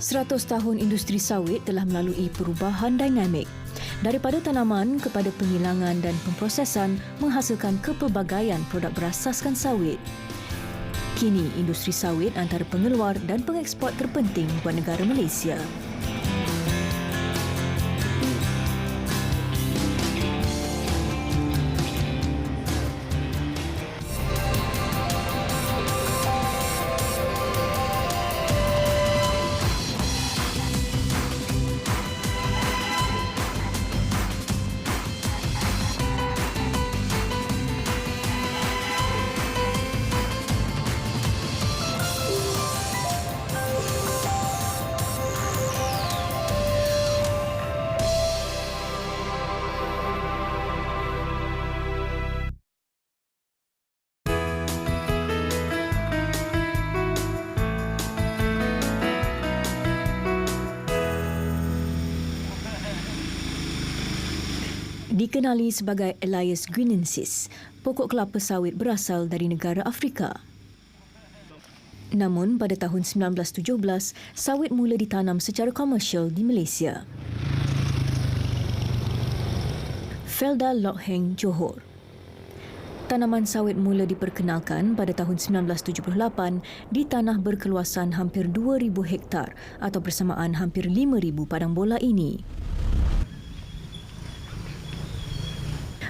100 tahun industri sawit telah melalui perubahan dinamik. Daripada tanaman kepada pengilangan dan pemprosesan menghasilkan kepelbagaian produk berasaskan sawit. Kini, industri sawit antara pengeluar dan pengeksport terpenting buat negara Malaysia. Dikenali sebagai Elias guinensis, pokok kelapa sawit berasal dari negara Afrika. Namun pada tahun 1917, sawit mula ditanam secara komersial di Malaysia. Felda Loch Heng, Johor. Tanaman sawit mula diperkenalkan pada tahun 1978 di tanah berkeluasan hampir 2,000 hektar atau bersamaan hampir 5,000 padang bola ini.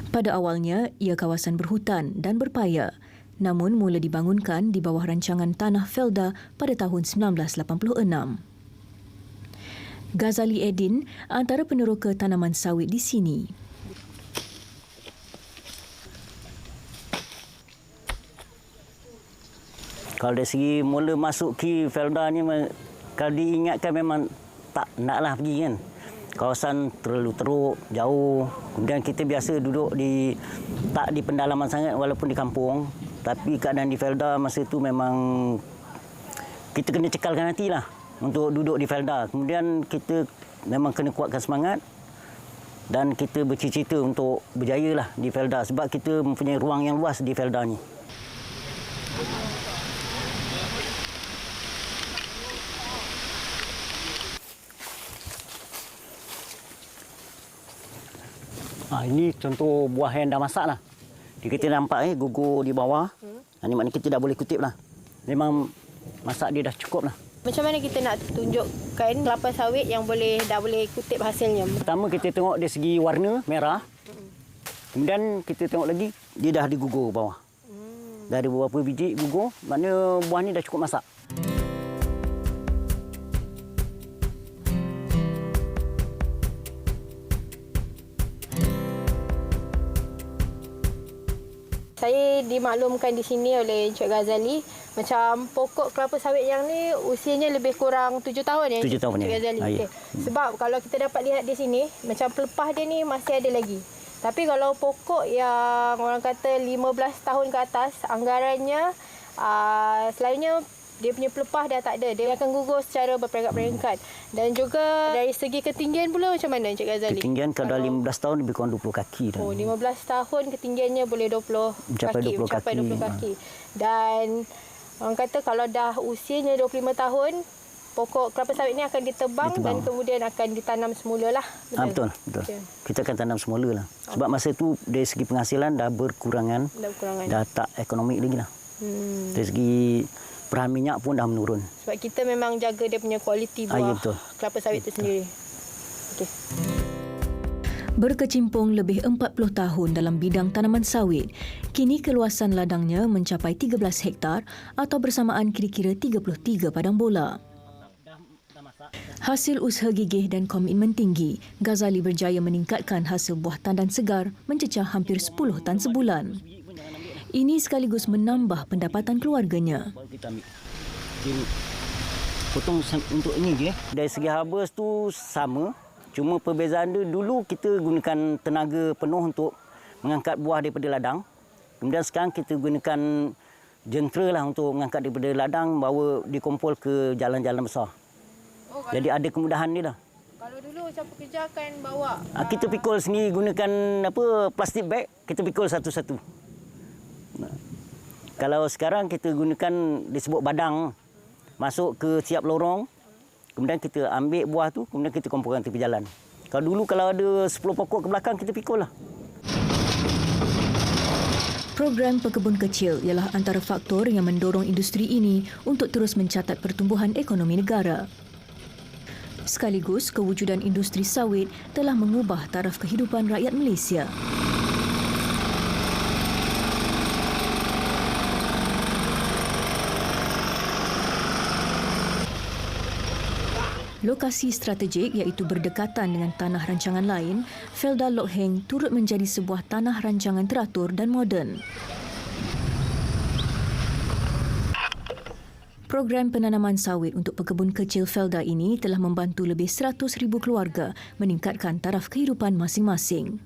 Pada awalnya, ia kawasan berhutan dan berpaya, namun mula dibangunkan di bawah rancangan Tanah Felda pada tahun 1986. Ghazali Eddin antara peneroka tanaman sawit di sini. Kalau dari segi mula masuk ke Felda ni, kalau diingatkan memang tak naklah pergi kan. Kawasan terlalu teruk, jauh. Kemudian kita biasa duduk tak di pendalaman sangat walaupun di kampung. Tapi keadaan di Felda masa itu memang kita kena cekalkan hati lah untuk duduk di Felda. Kemudian kita memang kena kuatkan semangat dan kita bercita-cita untuk berjaya lah di Felda sebab kita mempunyai ruang yang luas di Felda ni. Ini contoh buah yang dah masak lah. Kita nampak gugur di bawah. Ini maknanya kita dah boleh kutip lah. Memang masak dia dah cukup lah. Macam mana kita nak tunjukkan kelapa sawit yang dah boleh kutip hasilnya? Pertama kita tengok dari segi warna merah. Kemudian kita tengok lagi dia dah digugur bawah. Dah ada beberapa biji gugur. Maknanya buah ni dah cukup masak. Saya dimaklumkan di sini oleh Encik Ghazali, macam pokok kelapa sawit yang ni usianya lebih kurang 7 tahun ya? 7 tahun Encik Ghazali. Okay. Sebab kalau kita dapat lihat di sini, macam pelepah dia ni masih ada lagi. Tapi kalau pokok yang orang kata 15 tahun ke atas, anggarannya selalunya dia punya pelepah dah tak ada. Dia akan gugur secara berperingkat-peringkat. Dan juga dari segi ketinggian pula macam mana Encik Ghazali? Ketinggian kalau 15 tahun lebih kurang 20 kaki dah. Oh, 15 tahun ketinggiannya boleh 20 mencapai 20 kaki. Dan orang kata kalau dah usianya 25 tahun, pokok kelapa sawit ini akan ditebang dan kemudian akan ditanam semula lah. Betul. Okay. Kita akan tanam semula lah. Sebab masa itu dari segi penghasilan dah berkurangan. Dah tak ekonomik lagi lah. Dari segi perahan minyak pun dah menurun. Sebab kita memang jaga dia punya kualiti buah kelapa sawit itu sendiri. Okay. Berkecimpung lebih 40 tahun dalam bidang tanaman sawit, kini keluasan ladangnya mencapai 13 hektar atau bersamaan kira-kira 33 padang bola. Hasil usaha gigih dan komitmen tinggi, Ghazali berjaya meningkatkan hasil buah tandan segar mencecah hampir 10 tan sebulan. Ini sekaligus menambah pendapatan keluarganya. Potong untuk ini je. Dari segi harvest tu sama. Cuma perbezaan dia, dulu kita gunakan tenaga penuh untuk mengangkat buah daripada ladang. Kemudian sekarang kita gunakan jentera lah untuk mengangkat daripada ladang, bawa dikumpul ke jalan-jalan besar. Jadi ada kemudahan dia dah. Kalau dulu macam pekerja akan bawa? Kita pikul sendiri gunakan plastik bag, kita pikul satu-satu. Kalau sekarang kita gunakan disebut badang, masuk ke tiap lorong, kemudian kita ambil buah tu, kemudian kita kumpulkan tepi jalan. Kalau ada 10 pokok ke belakang, kita pikul lah. Program pekebun kecil ialah antara faktor yang mendorong industri ini untuk terus mencatat pertumbuhan ekonomi negara. Sekaligus, kewujudan industri sawit telah mengubah taraf kehidupan rakyat Malaysia. Lokasi strategik iaitu berdekatan dengan tanah rancangan lain, Felda Lok Heng turut menjadi sebuah tanah rancangan teratur dan moden. Program penanaman sawit untuk pekebun kecil Felda ini telah membantu lebih 100,000 keluarga meningkatkan taraf kehidupan masing-masing.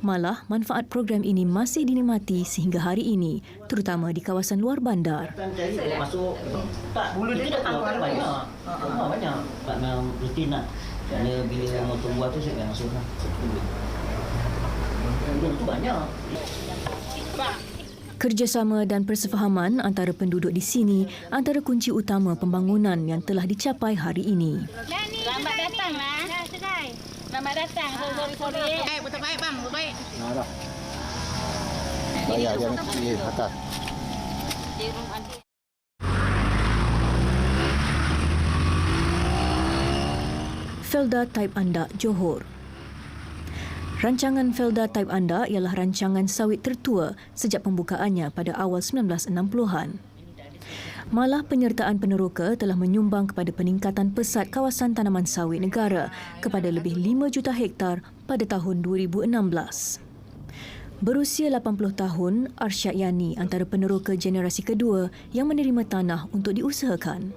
Malah, manfaat program ini masih dinikmati sehingga hari ini, terutama di kawasan luar bandar. Masuk tak bulu dia tak banyak. Banyak. Tak memang rutin lah. Kerana bila mau tumbuh tu saya masuk lah. Bulu tu banyak. Kerjasama dan persefahaman antara penduduk di sini antara kunci utama pembangunan yang telah dicapai hari ini. Selamat datang lah. Selamat datang. Sorry. Betul baik bang, baik. Dah. Bayar dia nanti atas. Felda Taib Anda, Johor. Rancangan Felda Taib Anda ialah rancangan sawit tertua sejak pembukaannya pada awal 1960-an. Malah penyertaan peneroka telah menyumbang kepada peningkatan pesat kawasan tanaman sawit negara kepada lebih 5 juta hektar pada tahun 2016. Berusia 80 tahun, Arsyad Yani antara peneroka generasi kedua yang menerima tanah untuk diusahakan.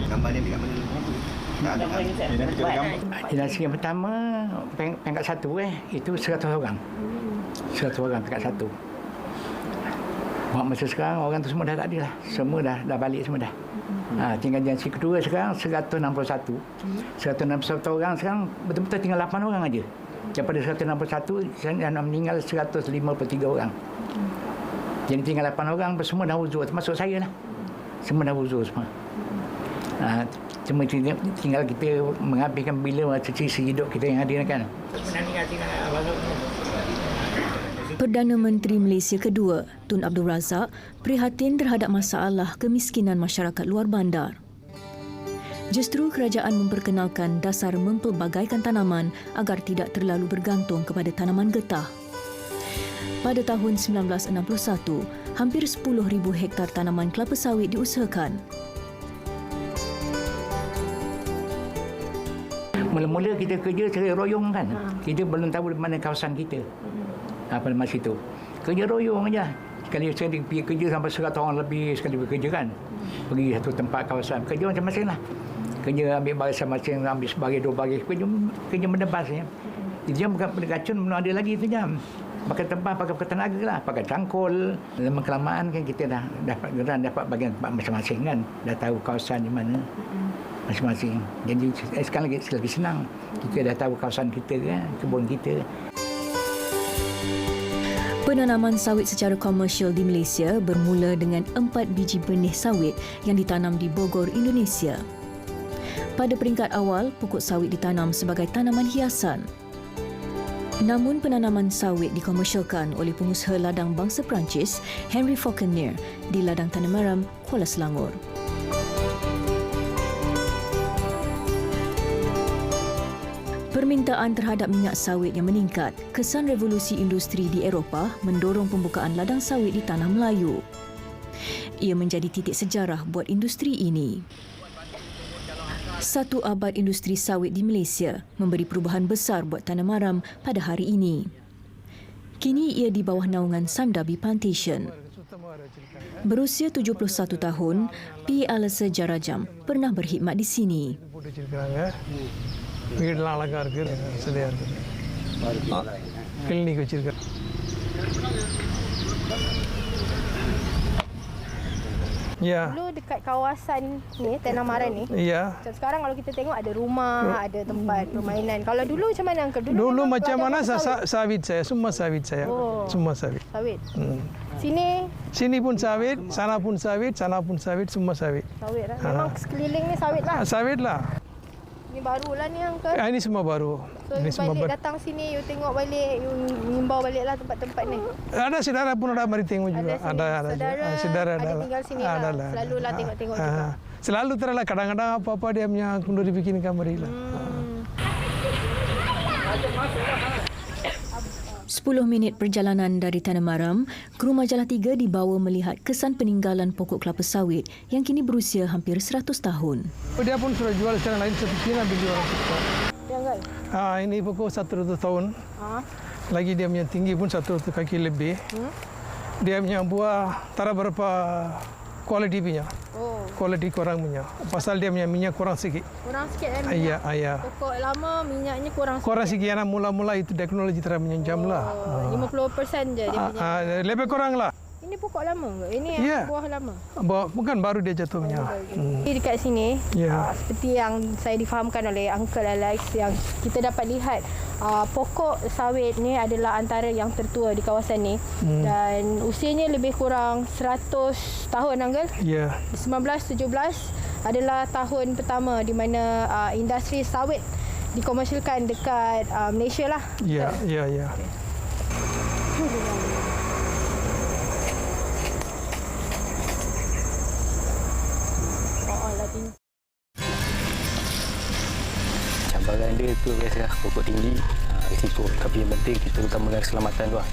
Gambar ni dekat mana? Generasi yang pertama, peringkat 1 itu 100 orang. 100 orang peringkat 1. Buat masa sekarang orang tu semua dah tak ada lah. Semua dah balik semua dah. Tinggal generasi kedua sekarang 161. 161 orang sekarang betul-betul tinggal 8 orang aja. Daripada 161 yang meninggal 153 orang. Jadi tinggal 8 orang semua dah uzur, termasuk saya lah. Semua dah uzur semua. Cuma tinggal kita menghabiskan bila sisa hidup kita yang ada kan. Perdana Menteri Malaysia kedua, Tun Abdul Razak, prihatin terhadap masalah kemiskinan masyarakat luar bandar. Justru kerajaan memperkenalkan dasar mempelbagaikan tanaman agar tidak terlalu bergantung kepada tanaman getah. Pada tahun 1961, hampir 10,000 hektar tanaman kelapa sawit diusahakan. Mula-mula kita kerja secara royong kan. Kita belum tahu di mana kawasan kita. Pada masa itu. Kerja royong aja. Sekali saya pergi kerja sampai 100 orang lebih sekali bekerja kan. Pergi satu tempat kawasan. Kerja macam-macam lah. Kerja ambil barisan masing, ambil sebagai 2 baris. Kerja mendebas ya. Dia bukan racun belum ada lagi tu jam. Pakai tempat, pakai tenaga lah. Pakai cangkul. Dalam kelamaan kan kita dah dapat geran, dapat bagian tempat masing-masing kan. Dah tahu kawasan di mana. Masing-masing. Jadi sekarang lagi senang. Kita dah tahu kawasan kita kan, kebun kita. Penanaman sawit secara komersial di Malaysia bermula dengan 4 biji benih sawit yang ditanam di Bogor, Indonesia. Pada peringkat awal, pokok sawit ditanam sebagai tanaman hiasan. Namun penanaman sawit dikomersialkan oleh pengusaha ladang bangsa Perancis, Henry Fauconnier, di ladang Tanah Kuala Selangor. Permintaan terhadap minyak sawit yang meningkat, kesan revolusi industri di Eropah mendorong pembukaan ladang sawit di Tanah Melayu. Ia menjadi titik sejarah buat industri ini. 1 abad industri sawit di Malaysia memberi perubahan besar buat Tanah Maram pada hari ini. Kini ia di bawah naungan Samdabi Plantation. Berusia 71 tahun, P. Alisa Jarajam pernah berkhidmat di sini. வீடெல்லாம் அழகாக இருக்குது வசதியாக இருக்குது கிளினிக் வச்சுருக்கேன் Ya. Dulu dekat kawasan ni, Tanah Maran ni, Ya. macam sekarang kalau kita tengok ada rumah, ada tempat permainan. Kalau dulu macam mana Uncle? Dulu memang macam mana pelajar sawit saya, semua sawit saya. Oh. Semua sawit. Sawit. Hmm. Sini Sini pun sawit, sana pun sawit, semua sawit. sawit lah. Memang sekeliling ni sawit lah. Sawit lah. Ni barulah ni Uncle. Ini semua baru. So Ini you semua balik datang sini, you tengok balik, you ngimbau balik lah tempat-tempat ni. Ada saudara pun ada mari tengok juga. Ada sini. Saudara ada tinggal sini lah. Selalulah tengok-tengok juga. Selalu terlah kadang-kadang apa-apa dia punya kudu dibikin kamar lah. 10 minit perjalanan dari Tanah Maram, kru Majalah 3 dibawa melihat kesan peninggalan pokok kelapa sawit yang kini berusia hampir 100 tahun. Dia pun sudah jual secara lain seperti nak beli orang kita. Ya Uncle? Ini pokok 100 tahun. Lagi dia punya tinggi pun 100 kaki lebih. Dia punya buah tak ada berapa kualiti punya. Oh, Kualiti kurang punya. Pasal dia punya minyak kurang sikit. kurang sikit kan minyak. Iya. Pokok lama minyaknya kurang sikit. Kurang sikit karena mula-mula itu teknologi terlalu menjam lah. 50% je dia punya. Lebih kurang lah. Ini pokok lama ke? Ini Ya. buah lama. Bukan baru dia jatuhnya. Di dekat sini, Ya. seperti yang saya difahamkan oleh Uncle Alex, yang kita dapat lihat pokok sawit ni adalah antara yang tertua di kawasan ni dan usianya lebih kurang 100 tahun Uncle. Ya. 1917 adalah tahun pertama di mana industri sawit dikomersialkan dekat Malaysia lah. Ya. Cabaran dia tu biasa pokok tinggi, risiko. Tapi yang penting kita utamakan keselamatan tu lah.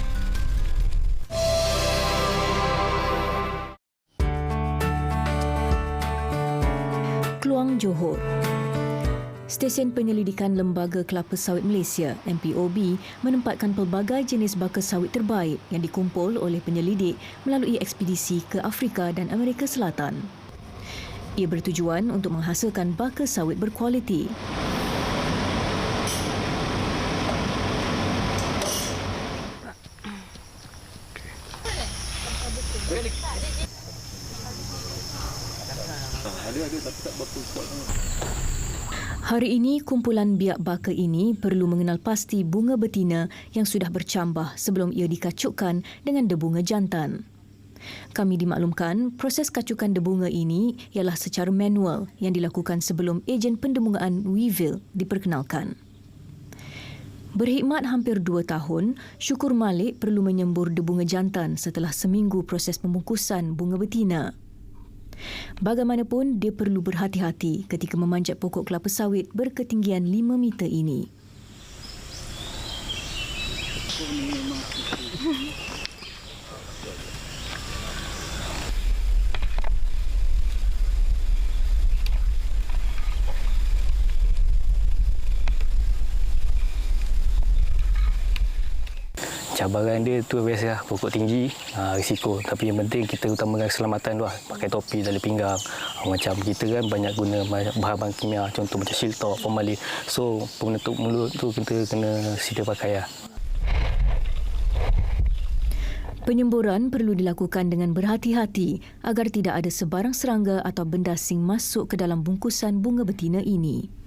Kluang Johor. Stesen Penyelidikan Lembaga Kelapa Sawit Malaysia (MPOB) menempatkan pelbagai jenis baka sawit terbaik yang dikumpul oleh penyelidik melalui ekspedisi ke Afrika dan Amerika Selatan. Ia bertujuan untuk menghasilkan baka sawit berkualiti. Hari ini, kumpulan biak baka ini perlu mengenal pasti bunga betina yang sudah bercambah sebelum ia dikacukkan dengan debunga jantan. Kami dimaklumkan, proses kacukan debunga ini ialah secara manual yang dilakukan sebelum ejen pendebungaan Weevil diperkenalkan. Berkhidmat hampir 2 tahun, Syukur Malik perlu menyembur debunga jantan setelah seminggu proses pembungkusan bunga betina. Bagaimanapun, dia perlu berhati-hati ketika memanjat pokok kelapa sawit berketinggian 5 meter ini. Cabaran dia tu biasa pokok tinggi, risiko. Tapi yang penting kita utamakan keselamatan tu lah. Pakai topi tali pinggang. Macam kita kan banyak guna bahan-bahan kimia, contoh macam Shiltok, formalin. So penutup mulut tu kita kena sedia pakai lah. Penyemburan perlu dilakukan dengan berhati-hati agar tidak ada sebarang serangga atau benda asing masuk ke dalam bungkusan bunga betina ini.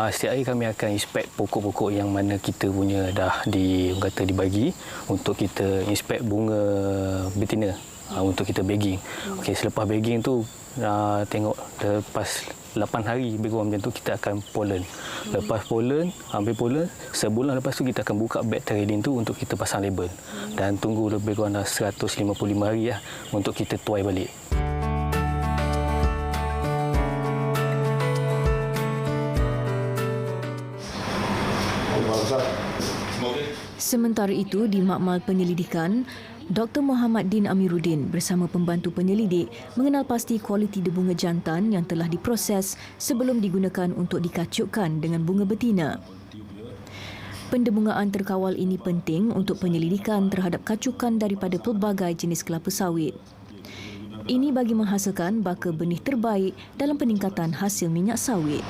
Setiap hari kami akan inspek pokok-pokok yang mana kita punya dah dibagi untuk kita inspek bunga betina untuk kita bagging. Okey, selepas bagging tu tengok lepas 8 hari lebih kurang macam tu kita akan pollen. Lepas pollen, ambil pollen, sebulan lepas tu kita akan buka bag trading tu untuk kita pasang label. Dan tunggu lebih kurang 155 hari lah untuk kita tuai balik. Sementara itu, di Makmal Penyelidikan, Dr. Muhammad Din Amiruddin bersama pembantu penyelidik mengenal pasti kualiti debunga jantan yang telah diproses sebelum digunakan untuk dikacukkan dengan bunga betina. Pendebungaan terkawal ini penting untuk penyelidikan terhadap kacukan daripada pelbagai jenis kelapa sawit. Ini bagi menghasilkan baka benih terbaik dalam peningkatan hasil minyak sawit.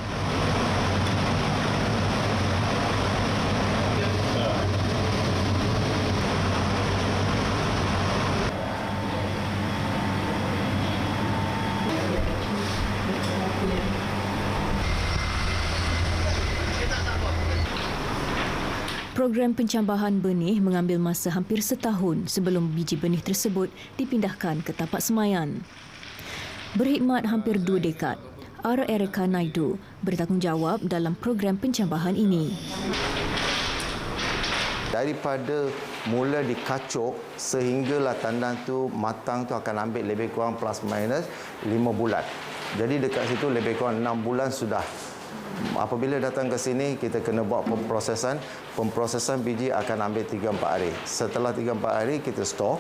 Program pencambahan benih mengambil masa hampir setahun sebelum biji benih tersebut dipindahkan ke tapak semayan. Berkhidmat hampir 2 dekad, R. Erika Naidu bertanggungjawab dalam program pencambahan ini. Daripada mula dikacuk sehinggalah tandan tu matang tu akan ambil lebih kurang plus minus 5 bulan. Jadi dekat situ lebih kurang 6 bulan sudah. Apabila datang ke sini, kita kena buat pemprosesan. Pemprosesan biji akan ambil 3-4 hari. Setelah 3-4 hari, kita store.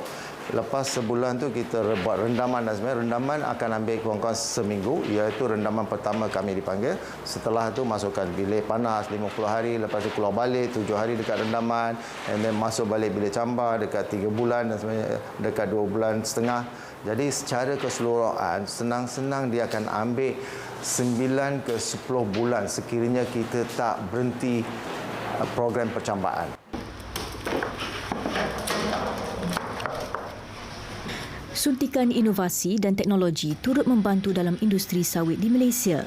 Lepas sebulan tu kita buat rendaman dan sebagainya. Rendaman akan ambil kurang-kurang seminggu, iaitu rendaman pertama kami dipanggil. Setelah tu masukkan bilik panas 50 hari, lepas tu keluar balik 7 hari dekat rendaman, and then masuk balik bilik cambar dekat 3 bulan dan sebagainya, dekat 2 bulan setengah. Jadi secara keseluruhan senang-senang dia akan ambil 9 ke 10 bulan sekiranya kita tak berhenti program percambahan. Suntikan inovasi dan teknologi turut membantu dalam industri sawit di Malaysia.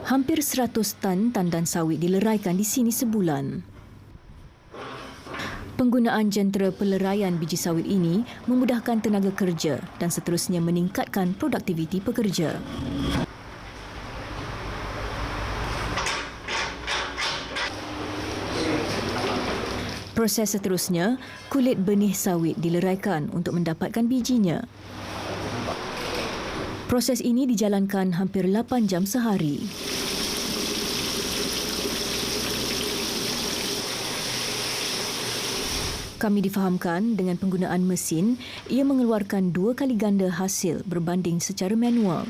Hampir 100 tan tandan sawit dileraikan di sini sebulan. Penggunaan jentera peleraian biji sawit ini memudahkan tenaga kerja dan seterusnya meningkatkan produktiviti pekerja. Proses seterusnya, kulit benih sawit dileraikan untuk mendapatkan bijinya. Proses ini dijalankan hampir 8 jam sehari. Kami difahamkan dengan penggunaan mesin, ia mengeluarkan 2 kali ganda hasil berbanding secara manual.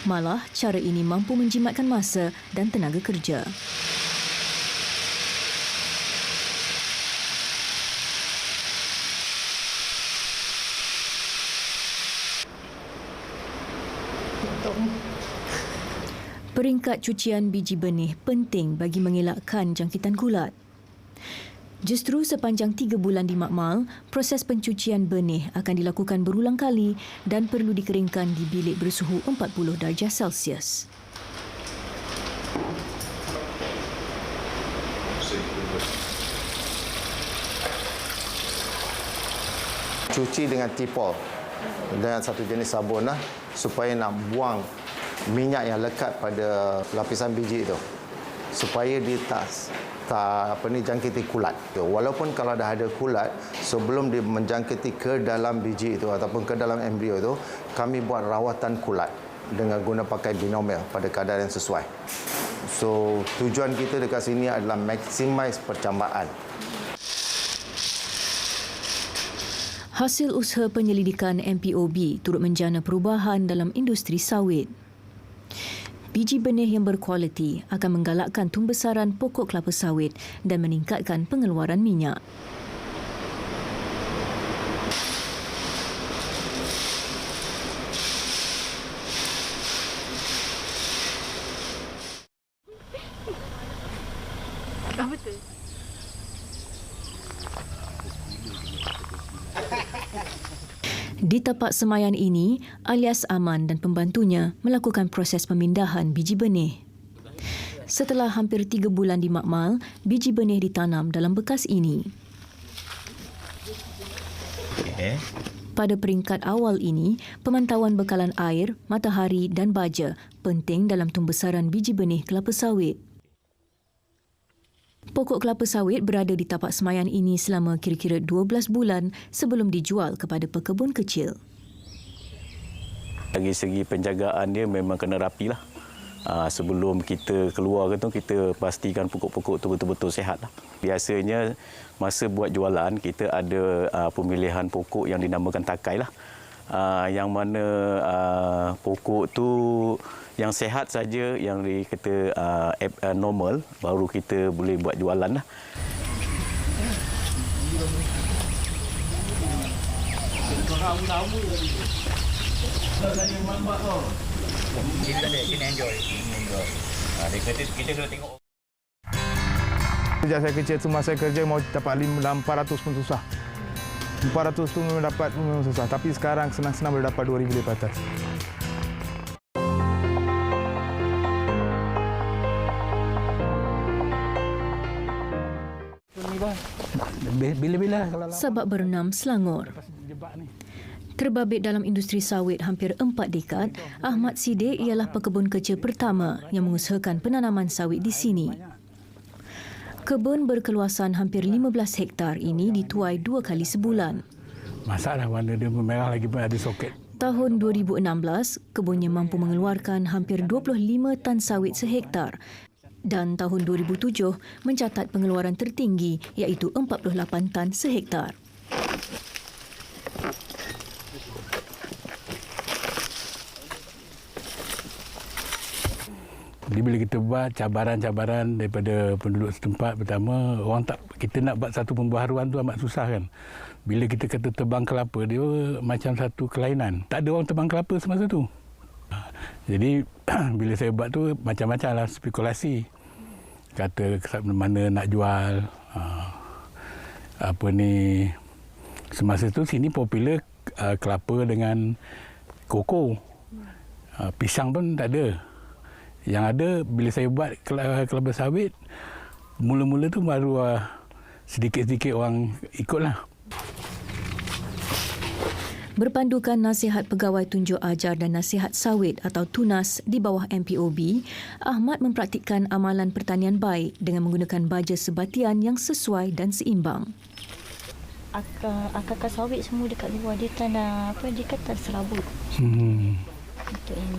Malah, cara ini mampu menjimatkan masa dan tenaga kerja. Peringkat cucian biji benih penting bagi mengelakkan jangkitan kulat. Justru sepanjang 3 bulan di makmal, proses pencucian benih akan dilakukan berulang kali dan perlu dikeringkan di bilik bersuhu 40 darjah Celsius. Cuci dengan tipol dengan satu jenis sabun supaya nak buang minyak yang lekat pada lapisan biji itu supaya dia tak jangkiti kulat. Walaupun kalau dah ada kulat, sebelum dia menjangkiti ke dalam biji itu ataupun ke dalam embrio itu, kami buat rawatan kulat dengan guna pakai binomial pada kadar yang sesuai. So tujuan kita dekat sini adalah maximize percambaan. Hasil usaha penyelidikan MPOB turut menjana perubahan dalam industri sawit. Biji benih yang berkualiti akan menggalakkan tumbesaran pokok kelapa sawit dan meningkatkan pengeluaran minyak. Di tapak semayan ini, alias Aman dan pembantunya melakukan proses pemindahan biji benih. Setelah hampir 3 bulan di makmal, biji benih ditanam dalam bekas ini. Pada peringkat awal ini, pemantauan bekalan air, matahari dan baja penting dalam tumbesaran biji benih kelapa sawit. Pokok kelapa sawit berada di tapak semayan ini selama kira-kira 12 bulan sebelum dijual kepada pekebun kecil. Dari segi penjagaan dia memang kena rapilah. Sebelum kita keluar tu kita pastikan pokok-pokok tu betul-betul sihat lah. Biasanya masa buat jualan kita ada pemilihan pokok yang dinamakan takai lah. yang mana pokok tu yang sehat saja, yang dikata normal, baru kita boleh buat jualan lah. Sejak saya kecil, semua saya kerja mau dapat 400 pun susah. 400 tu memang dapat memang susah. Tapi sekarang senang-senang boleh dapat 2,000 lebih atas. Bila-bila kalau Sabak berenam Selangor. Terbabit dalam industri sawit hampir 4 dekad, Ahmad Siddiq ialah pekebun kecil pertama yang mengusahakan penanaman sawit di sini. Kebun berkeluasan hampir 15 hektar ini dituai 2 kali sebulan. masalah warna dia merah lagi pun ada soket. Tahun 2016, kebunnya mampu mengeluarkan hampir 25 tan sawit sehektar dan tahun 2007 mencatat pengeluaran tertinggi iaitu 48 tan sehektar. Jadi bila kita buat cabaran-cabaran daripada penduduk setempat, pertama orang tak, kita nak buat satu pembaharuan tu amat susah kan. Bila kita kata tebang kelapa, dia macam satu kelainan. Tak ada orang tebang kelapa semasa tu. Jadi bila saya buat tu macam-macam lah spekulasi. Kata mana nak jual. Semasa tu sini popular kelapa dengan koko. Pisang pun tak ada. Yang ada bila saya buat kelapa sawit, mula-mula tu baru sedikit-sedikit orang ikutlah. Berpandukan nasihat pegawai tunjuk ajar dan nasihat sawit atau TUNAS di bawah MPOB, Ahmad mempraktikkan amalan pertanian baik dengan menggunakan baja sebatian yang sesuai dan seimbang. Akar sawit semua dekat luar dia tanah dia kata serabut.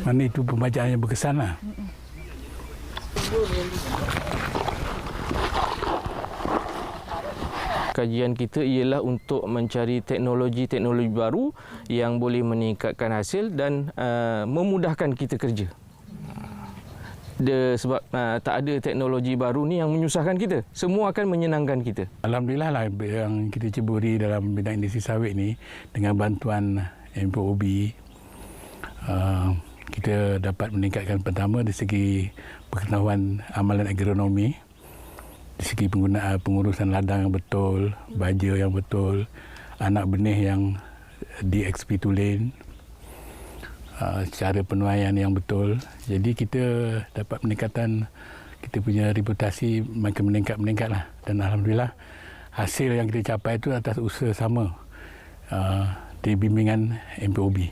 Mana itu pembacaan yang berkesan lah. Kajian kita ialah untuk mencari teknologi-teknologi baru yang boleh meningkatkan hasil dan memudahkan kita kerja. Sebab tak ada teknologi baru ni yang menyusahkan kita. Semua akan menyenangkan kita. Alhamdulillah lah yang kita ceburi dalam bidang industri sawit ni dengan bantuan MPOB. Kita dapat meningkatkan pertama dari segi pengetahuan amalan agronomi, dari segi penggunaan pengurusan ladang yang betul, baja yang betul, anak benih yang DXP tulen, cara penuaian yang betul. Jadi kita dapat meningkatkan kita punya reputasi makin meningkat lah. Dan alhamdulillah hasil yang kita capai itu atas usaha sama di bimbingan MPOB.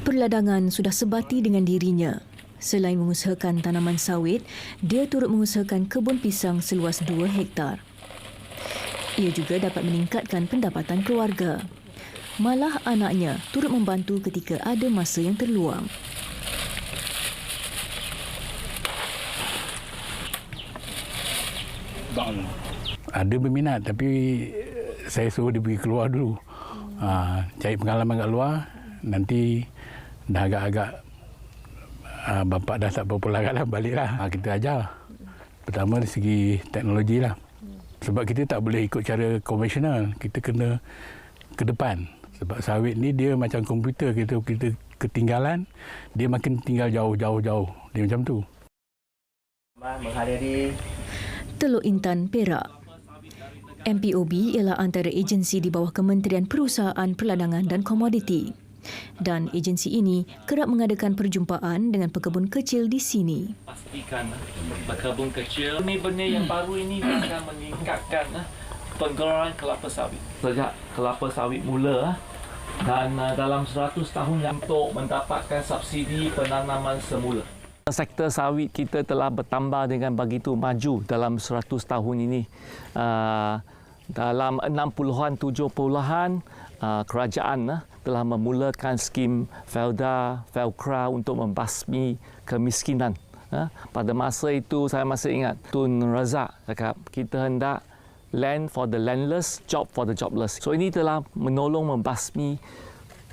Perladangan sudah sebati dengan dirinya. Selain mengusahakan tanaman sawit, dia turut mengusahakan kebun pisang seluas 2 hektar. Ia juga dapat meningkatkan pendapatan keluarga. Malah anaknya turut membantu ketika ada masa yang terluang. Ada berminat tapi saya suruh dia pergi keluar dulu. Cari pengalaman kat luar, nanti dah agak-agak bapa dah tak berapa larat lah, baliklah. Kita ajar. Pertama dari segi teknologi lah. Sebab kita tak boleh ikut cara konvensional. Kita kena ke depan. Sebab sawit ni dia macam komputer. Kita ketinggalan, dia makin tinggal jauh-jauh. Dia macam tu. Menghadiri Teluk Intan, Perak. MPOB ialah antara agensi di bawah Kementerian Perusahaan Perladangan dan Komoditi. Dan agensi ini kerap mengadakan perjumpaan dengan pekebun kecil di sini. Pastikan pekebun kecil ni benih yang baru ini akan meningkatkan pengeluaran kelapa sawit. Sejak kelapa sawit mula dan dalam 100 tahun yang untuk mendapatkan subsidi penanaman semula. Sektor sawit kita telah bertambah dengan begitu maju dalam 100 tahun ini. Dalam 60-an, 70-an, kerajaan telah memulakan skim Felda, Felkra untuk membasmi kemiskinan. Pada masa itu saya masih ingat Tun Razak cakap kita hendak land for the landless, job for the jobless. So ini telah menolong membasmi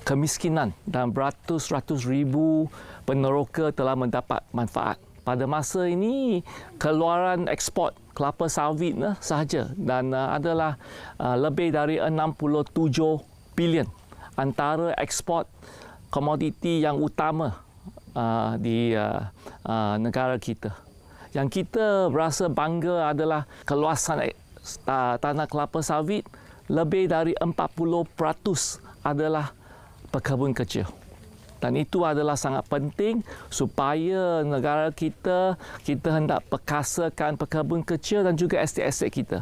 kemiskinan dan beratus-ratus ribu peneroka telah mendapat manfaat. Pada masa ini, keluaran ekspor kelapa sawit sahaja dan adalah lebih dari 67 bilion antara ekspor komoditi yang utama di negara kita. Yang kita berasa bangga adalah keluasan tanah kelapa sawit lebih dari 40% adalah pekebun kecil. Dan itu adalah sangat penting supaya negara kita hendak perkasakan pekebun kecil dan juga estet-estet kita.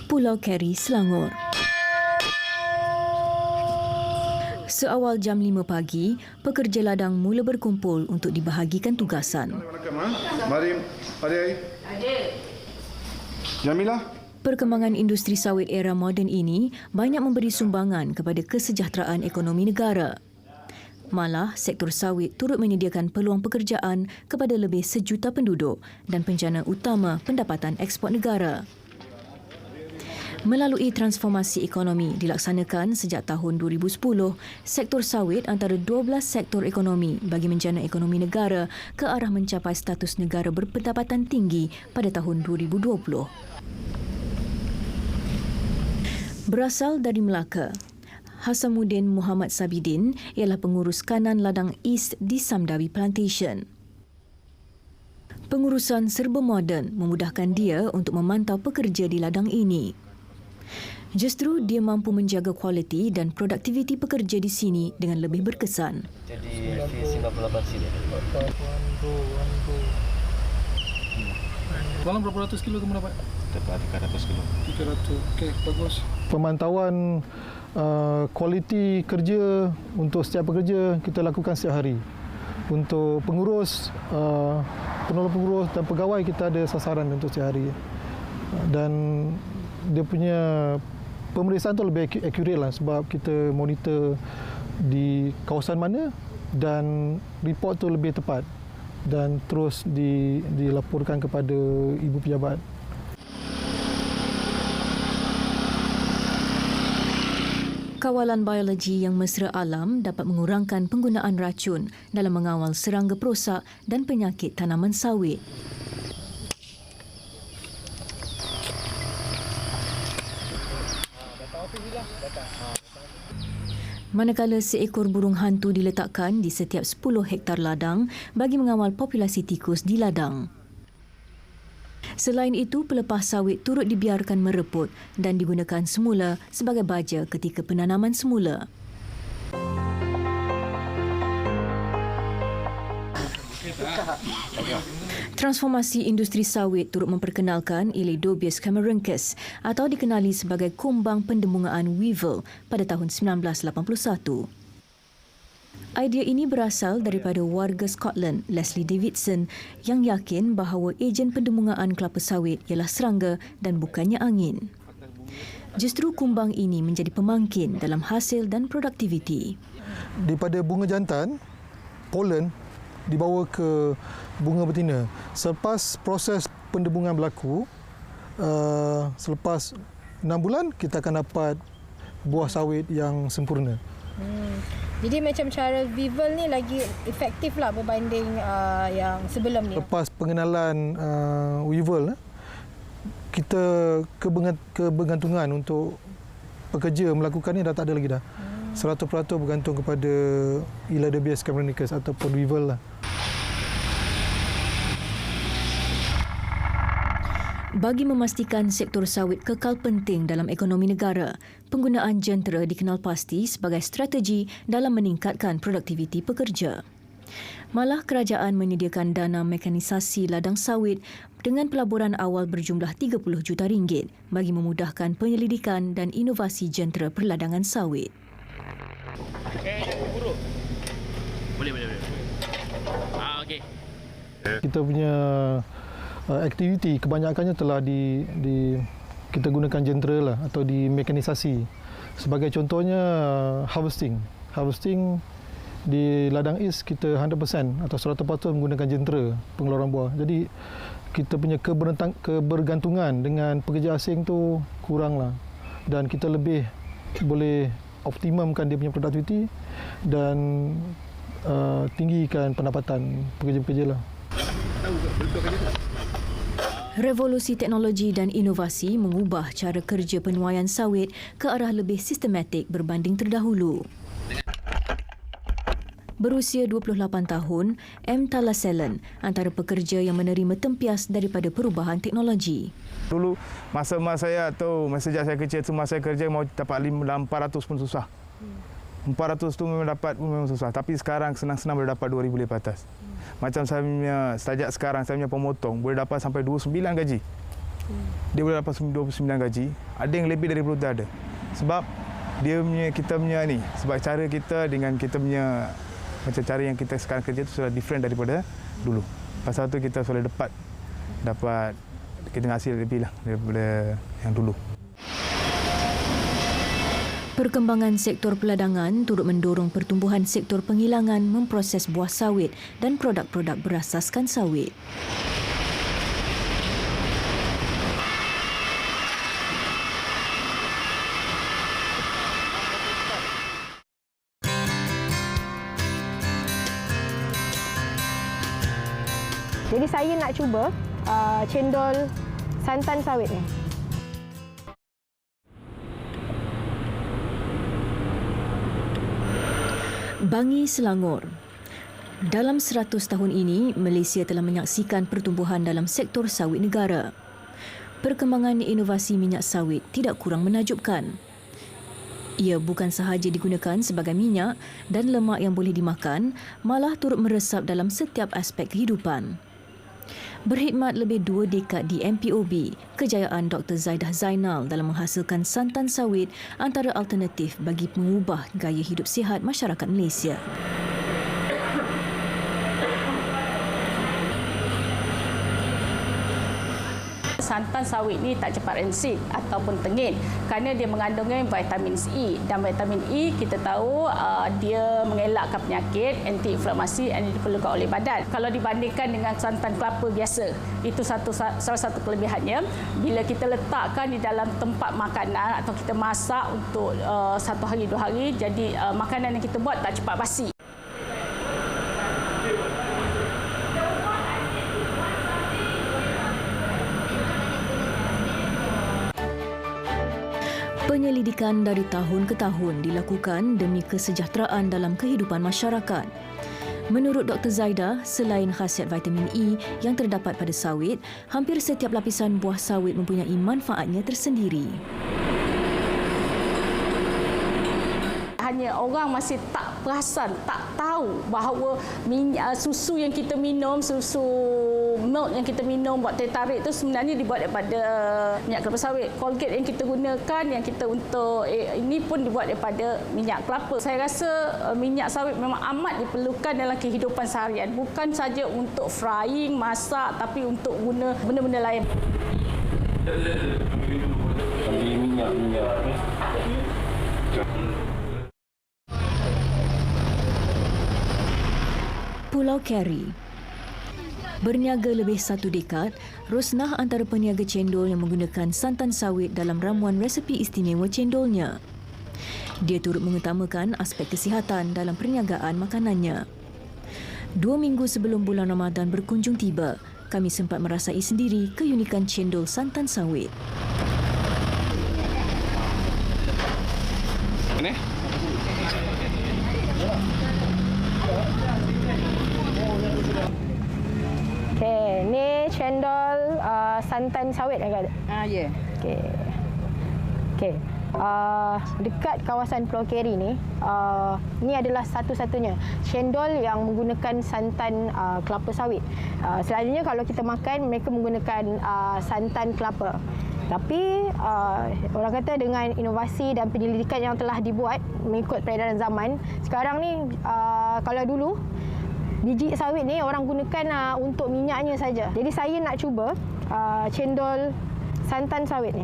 Pulau Keri, Selangor. Seawal jam 5 pagi, pekerja ladang mula berkumpul untuk dibahagikan tugasan. Mari, adik. Jamilah. Perkembangan industri sawit era moden ini banyak memberi sumbangan kepada kesejahteraan ekonomi negara. Malah, sektor sawit turut menyediakan peluang pekerjaan kepada lebih 1 juta penduduk dan penjana utama pendapatan ekspor negara. Melalui transformasi ekonomi dilaksanakan sejak tahun 2010, sektor sawit antara 12 sektor ekonomi bagi menjana ekonomi negara ke arah mencapai status negara berpendapatan tinggi pada tahun 2020. Berasal dari Melaka, Hasamuddin Muhammad Sabidin ialah pengurus kanan ladang East di Samdawi Plantation. Pengurusan serba moden memudahkan dia untuk memantau pekerja di ladang ini. Justru dia mampu menjaga kualiti dan produktiviti pekerja di sini dengan lebih berkesan. Jadi 98 sini. Dalam berapa ratus kilo kamu dapat? Dapat 300 kilo. 300. Okey, bagus. Pemantauan kualiti kerja untuk setiap pekerja kita lakukan setiap hari. Untuk pengurus, penolong pengurus dan pegawai kita ada sasaran untuk setiap hari. Dan dia punya pemeriksaan tu lebih accurate lah sebab kita monitor di kawasan mana dan report tu lebih tepat dan terus dilaporkan kepada ibu pejabat. Kawalan biologi yang mesra alam dapat mengurangkan penggunaan racun dalam mengawal serangga perosak dan penyakit tanaman sawit. Manakala seekor burung hantu diletakkan di setiap 10 hektar ladang bagi mengawal populasi tikus di ladang. Selain itu, pelepah sawit turut dibiarkan mereput dan digunakan semula sebagai baja ketika penanaman semula. Transformasi industri sawit turut memperkenalkan Elaedobius cameruncus atau dikenali sebagai kumbang pendembungaan weevil pada tahun 1981. Idea ini berasal daripada warga Scotland, Leslie Davidson, yang yakin bahawa ejen pendembungaan kelapa sawit ialah serangga dan bukannya angin. Justru kumbang ini menjadi pemangkin dalam hasil dan produktiviti. Daripada bunga jantan, polen dibawa ke bunga betina. Selepas proses pendembungan berlaku, selepas 6 bulan, kita akan dapat buah sawit yang sempurna. Jadi macam cara weevil ni lagi efektif lah berbanding yang sebelum ni. Lepas pengenalan weevil, kita kebergantungan untuk pekerja melakukan ni dah tak ada lagi dah. 100% bergantung kepada Elaedobius cameruncus ataupun weevil lah. Bagi memastikan sektor sawit kekal penting dalam ekonomi negara, penggunaan jentera dikenal pasti sebagai strategi dalam meningkatkan produktiviti pekerja. Malah kerajaan menyediakan dana mekanisasi ladang sawit dengan pelaburan awal berjumlah 30 juta ringgit bagi memudahkan penyelidikan dan inovasi jentera perladangan sawit. Boleh. Okey. Kita punya aktiviti kebanyakannya telah kita gunakan jentera lah atau dimekanisasi. Sebagai contohnya harvesting. Harvesting Di ladang East kita 100% atau 100% menggunakan jentera pengeluaran buah. Jadi kita punya kebergantungan dengan pekerja asing tu kuranglah, dan kita lebih boleh optimumkan dia punya produktiviti dan tinggikan pendapatan pekerja-pekerja lah. Revolusi teknologi dan inovasi mengubah cara kerja penuaian sawit ke arah lebih sistematik berbanding terdahulu. Berusia 28 tahun, M. Talaselen antara pekerja yang menerima tempias daripada perubahan teknologi. Dulu masa saya atau sejak saya kecil tu masa saya kerja mau dapat 400 pun susah. 400 tu memang susah, tapi sekarang senang-senang boleh dapat 2,000 lebih atas. Macam saya punya sejak sekarang saya punya pemotong boleh dapat sampai 29 gaji. Dia boleh dapat 29 gaji, ada yang lebih dari itu ada. Sebab kita punya ni, sebab cara kita dengan kita punya macam cara yang kita sekarang kerja tu sudah different daripada dulu. Pasal tu kita sudah dapat kita hasil lebih lah daripada yang dulu. Perkembangan sektor peladangan turut mendorong pertumbuhan sektor penghilangan memproses buah sawit dan produk-produk berasaskan sawit. Jadi saya nak cuba cendol santan sawit ni. Bangi Selangor. Dalam 100 tahun ini, Malaysia telah menyaksikan pertumbuhan dalam sektor sawit negara. Perkembangan inovasi minyak sawit tidak kurang menakjubkan. Ia bukan sahaja digunakan sebagai minyak dan lemak yang boleh dimakan, malah turut meresap dalam setiap aspek kehidupan. Berkhidmat lebih 2 dekad di MPOB, kejayaan Dr. Zaidah Zainal dalam menghasilkan santan sawit antara alternatif bagi mengubah gaya hidup sihat masyarakat Malaysia. Santan sawit ni tak cepat rancid ataupun tengit kerana dia mengandungi vitamin E, dan vitamin E kita tahu dia mengelakkan penyakit, anti-inflamasi yang diperlukan oleh badan. Kalau dibandingkan dengan santan kelapa biasa, itu salah satu kelebihannya. Bila kita letakkan di dalam tempat makanan atau kita masak untuk 1 hari 2 hari, jadi makanan yang kita buat tak cepat basi. Penyelidikan dari tahun ke tahun dilakukan demi kesejahteraan dalam kehidupan masyarakat. Menurut Dr. Zaidah, selain khasiat vitamin E yang terdapat pada sawit, hampir setiap lapisan buah sawit mempunyai manfaatnya tersendiri. Hanya orang masih tak perasan, tak tahu bahawa susu yang kita minum, susu milk yang kita minum buat teh tarik itu sebenarnya dibuat daripada minyak kelapa sawit. Colgate yang kita gunakan, yang kita untuk ini pun dibuat daripada minyak kelapa. Saya rasa minyak sawit memang amat diperlukan dalam kehidupan seharian. Bukan saja untuk frying, masak, tapi untuk guna benda-benda lain. Pulau Keri. Berniaga lebih 1 dekad, Rosnah antara peniaga cendol yang menggunakan santan sawit dalam ramuan resepi istimewa cendolnya. Dia turut mengutamakan aspek kesihatan dalam perniagaan makanannya. 2 minggu sebelum bulan Ramadan berkunjung tiba, kami sempat merasai sendiri keunikan cendol santan sawit. Ini? Okey, ni cendol santan sawit kan? Ya. Okey. Okey. Dekat kawasan Pulau Keri ni, ni adalah satu-satunya cendol yang menggunakan santan kelapa sawit. Selalunya kalau kita makan, mereka menggunakan santan kelapa. Tapi orang kata dengan inovasi dan penyelidikan yang telah dibuat mengikut peredaran zaman, sekarang ni kalau dulu biji sawit ni orang gunakan untuk minyaknya saja. Jadi saya nak cuba cendol santan sawit ni.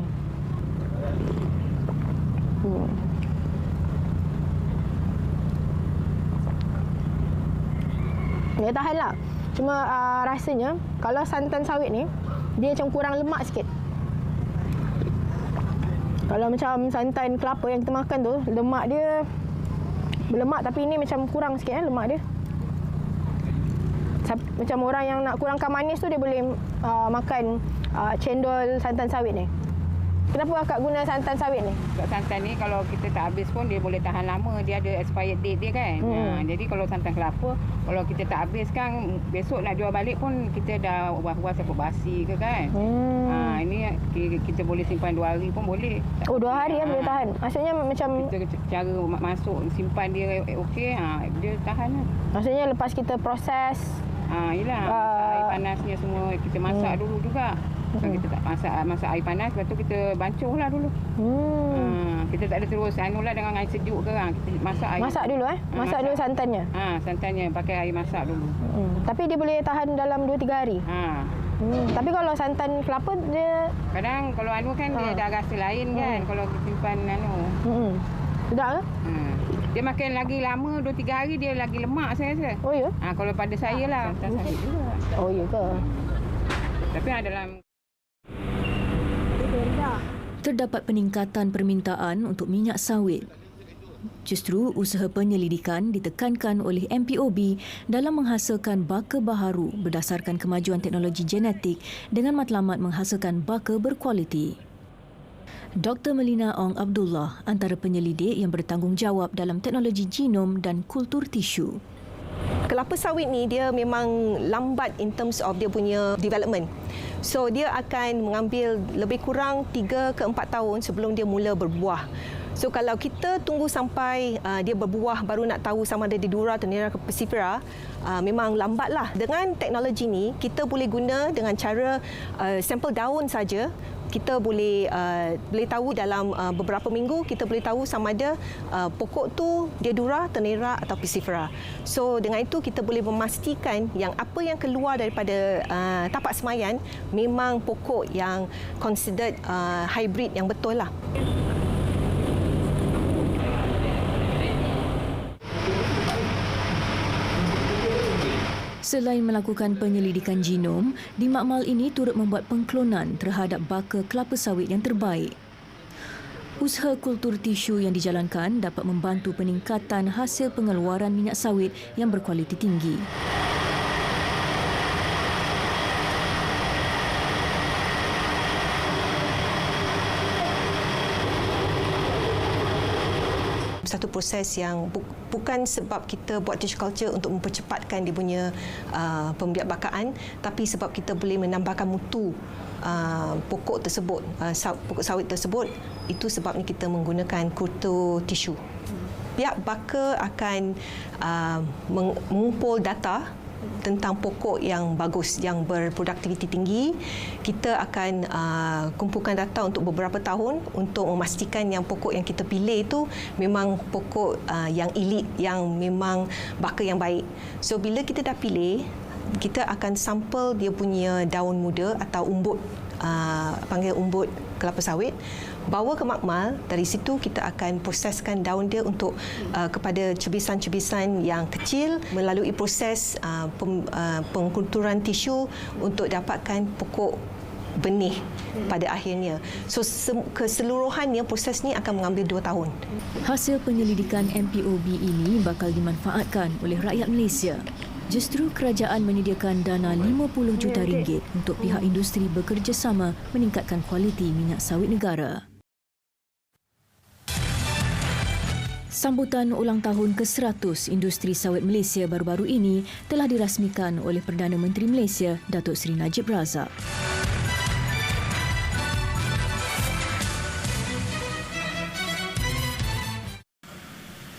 Dia tahan lah. Cuma rasanya kalau santan sawit ni dia macam kurang lemak sikit. Kalau macam santan kelapa yang kita makan tu, lemak dia berlemak, tapi ini macam kurang sikit lemak dia. Macam orang yang nak kurangkan manis tu dia boleh makan cendol santan sawit ni. Kenapa akak guna santan sawit ni? Santan ni kalau kita tak habis pun dia boleh tahan lama. Dia ada expired date dia kan. Jadi kalau santan kelapa, kalau kita tak habis kan, besok nak jual balik pun kita dah buah-buah takut basi ke kan. Ini kita boleh simpan 2 hari pun boleh. Oh, 2 hari boleh tahan. Maksudnya macam kita cara masuk simpan dia okey, dia tahan lah. Maksudnya lepas kita proses, yelah, air panasnya semua kita masak dulu juga. Kalau kita tak masak air panas, lepas tu kita bancuh lah dulu. Kita tak ada terus anulah dengan air sejuk ke kan. Kita masak air. Masak dulu masak dulu santannya. Santannya pakai air masak dulu. Tapi dia boleh tahan dalam 2-3 hari. Tapi kalau santan kelapa dia kadang kalau anu kan dia ada rasa lain kan kalau kita simpan anu. Sedap ke? Dia makan lagi lama 2-3 hari dia lagi lemak saya rasa. Oh ya? Kalau pada saya lah. Oh ya ke? Tapi dalam terdapat peningkatan permintaan untuk minyak sawit. Justru usaha penyelidikan ditekankan oleh MPOB dalam menghasilkan baka baharu berdasarkan kemajuan teknologi genetik dengan matlamat menghasilkan baka berkualiti. Dr. Melina Ong Abdullah antara penyelidik yang bertanggungjawab dalam teknologi genom dan kultur tisu. Kelapa sawit ni dia memang lambat in terms of dia punya development. So dia akan mengambil lebih kurang 3 ke 4 tahun sebelum dia mula berbuah. So kalau kita tunggu sampai dia berbuah baru nak tahu sama ada di Dura atau Nera Pisifera, memang lambatlah. Dengan teknologi ni kita boleh guna dengan cara sampel daun saja. Kita boleh tahu dalam beberapa minggu kita boleh tahu sama ada pokok tu dia Dura, Tenera atau Pisifera. So dengan itu kita boleh memastikan yang apa yang keluar daripada tapak semayan memang pokok yang considered hybrid yang betul lah. Selain melakukan penyelidikan genom, di makmal ini turut membuat pengklonan terhadap baka kelapa sawit yang terbaik. Usaha kultur tisu yang dijalankan dapat membantu peningkatan hasil pengeluaran minyak sawit yang berkualiti tinggi. Satu proses yang bukan sebab kita buat tissue culture untuk mempercepatkan dia punya pembiakbakaan, tapi sebab kita boleh menambahkan mutu pokok tersebut, pokok sawit tersebut. Itu sebabnya kita menggunakan kultur tisu. Pihak baka akan mengumpul data tentang pokok yang bagus, yang berproduktiviti tinggi. Kita akan kumpulkan data untuk beberapa tahun untuk memastikan yang pokok yang kita pilih itu memang pokok yang elite, yang memang baka yang baik. So bila kita dah pilih, kita akan sampel dia punya daun muda atau umbut, panggil umbut kelapa sawit, bawa ke makmal. Dari situ kita akan proseskan daun dia untuk kepada cebisan-cebisan yang kecil melalui proses pengkulturan tisu untuk dapatkan pokok benih pada akhirnya. So keseluruhannya proses ni akan mengambil 2 tahun. Hasil penyelidikan MPOB ini bakal dimanfaatkan oleh rakyat Malaysia. Justru kerajaan menyediakan dana RM50 juta untuk pihak industri bekerjasama meningkatkan kualiti minyak sawit negara. Sambutan ulang tahun ke-100 industri sawit Malaysia baru-baru ini telah dirasmikan oleh Perdana Menteri Malaysia, Datuk Seri Najib Razak.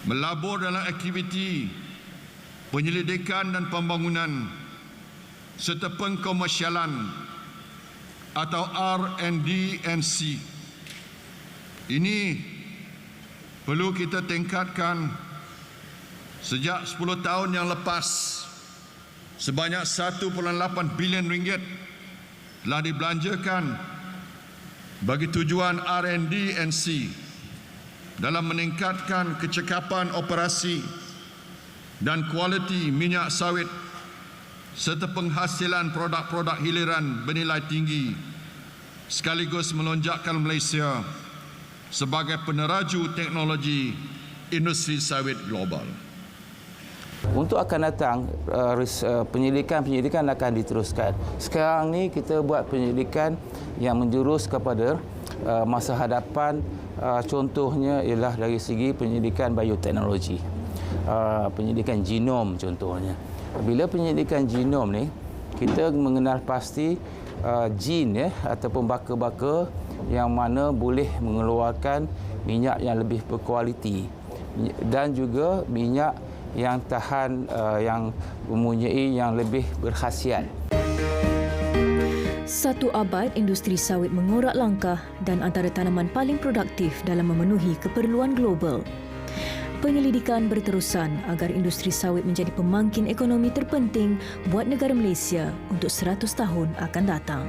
Melabur dalam aktiviti penyelidikan dan pembangunan serta pengkomersialan atau R&D&C. Ini perlu kita tingkatkan. Sejak 10 tahun yang lepas, sebanyak 1.8 bilion ringgit telah dibelanjakan bagi tujuan R&D&C dalam meningkatkan kecekapan operasi dan kualiti minyak sawit serta penghasilan produk-produk hiliran bernilai tinggi sekaligus melonjakkan Malaysia sebagai peneraju teknologi industri sawit global. Untuk akan datang, penyelidikan akan diteruskan. Sekarang ni kita buat penyelidikan yang menjurus kepada masa hadapan. Contohnya ialah dari segi penyelidikan bioteknologi, penyelidikan genom contohnya. Bila penyelidikan genom ni, kita mengenal pasti jin ataupun baka-baka yang mana boleh mengeluarkan minyak yang lebih berkualiti dan juga minyak yang tahan, yang mempunyai yang lebih berkhasiat. Satu abad industri sawit mengorak langkah dan antara tanaman paling produktif dalam memenuhi keperluan global. Penyelidikan berterusan agar industri sawit menjadi pemangkin ekonomi terpenting buat negara Malaysia untuk 100 tahun akan datang.